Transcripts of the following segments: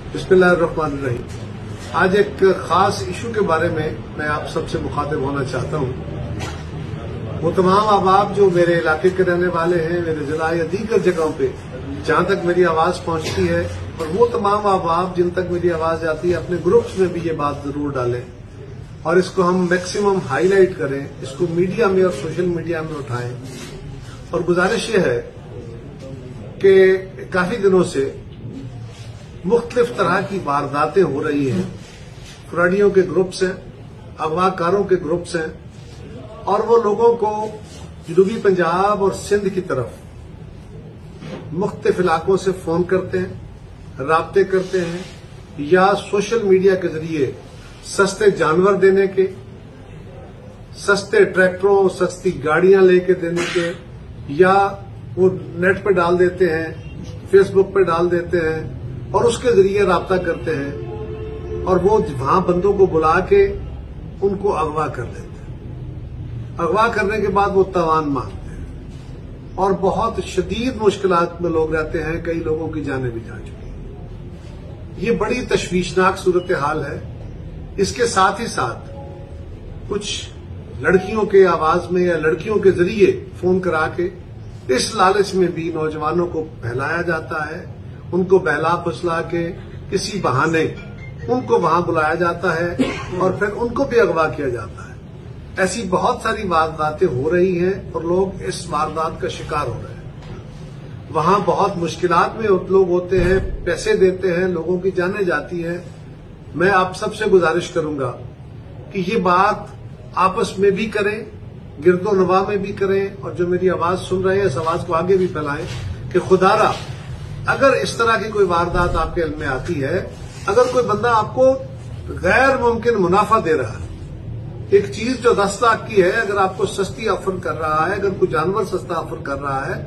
बिस्मिल्लाहिर्रहमानिर्रहीम। आज एक खास इशू के बारे में मैं आप सबसे मुखातिब होना चाहता हूं। वो तमाम अहबाब जो मेरे इलाके के रहने वाले हैं, मेरे जिला या दीगर जगहों पे जहां तक मेरी आवाज पहुंचती है, और वो तमाम अहबाब जिन तक मेरी आवाज जाती है, अपने ग्रुप्स में भी ये बात जरूर डालें और इसको हम मैक्सिमम हाईलाइट करें, इसको मीडिया में और सोशल मीडिया में उठाएं। और गुजारिश ये है कि काफी दिनों से मुख्तलिफ तरह की वारदातें हो रही हैं। फराडियों के ग्रुप्स हैं, अगवाकारों के ग्रुप्स हैं, और वो लोगों को जनूबी पंजाब और सिंध की तरफ मुख्तलिफ इलाकों से फोन करते हैं, राब्ते करते हैं, या सोशल मीडिया के जरिए सस्ते जानवर देने के, सस्ते ट्रैक्टरों, सस्ती गाड़ियां लेके देने के, या वो नेट पे डाल देते हैं, फेसबुक पे डाल देते हैं और उसके जरिए राब्ता करते हैं, और वो वहां बंदों को बुला के उनको अगवा कर लेते हैं। अगवा करने के बाद वो तावान मांगते हैं और बहुत शदीद मुश्किलात में लोग रहते हैं। कई लोगों की जानें भी जा चुकी हैं। ये बड़ी तशवीशनाक सूरत हाल है। इसके साथ ही साथ कुछ लड़कियों के आवाज में या लड़कियों के जरिए फोन करा के इस लालच में भी नौजवानों को बहलाया जाता है, उनको बहला फुसला के किसी बहाने उनको वहां बुलाया जाता है और फिर उनको भी अगवा किया जाता है। ऐसी बहुत सारी वारदातें हो रही हैं और लोग इस वारदात का शिकार हो रहे हैं। वहां बहुत मुश्किलात में लोग होते हैं, पैसे देते हैं, लोगों की जानें जाती हैं। मैं आप सबसे गुजारिश करूंगा कि ये बात आपस में भी करें, गिरदो नवा में भी करें, और जो मेरी आवाज सुन रहे हैं इस आवाज को आगे भी फैलाएं कि खुदारा अगर इस तरह की कोई वारदात आपके इल्म में आती है, अगर कोई बंदा आपको गैर मुमकिन मुनाफा दे रहा है, एक चीज जो 10 लाख की है अगर आपको सस्ती ऑफर कर रहा है, अगर कोई जानवर सस्ता ऑफर कर रहा है,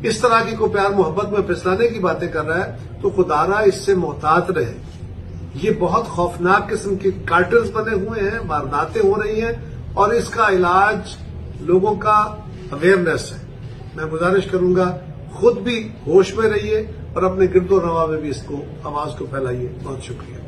इस तरह की कोई प्यार मोहब्बत में फिसलाने की बातें कर रहा है, तो खुदारा इससे मोहतात रहे। ये बहुत खौफनाक किस्म के कार्टल्स बने हुए हैं, वारदातें हो रही हैं, और इसका इलाज लोगों का अवेयरनेस है। मैं गुजारिश करूंगा खुद भी होश में रहिए और अपने गिरदो नवा में भी इसको आवाज को फैलाइए। बहुत शुक्रिया।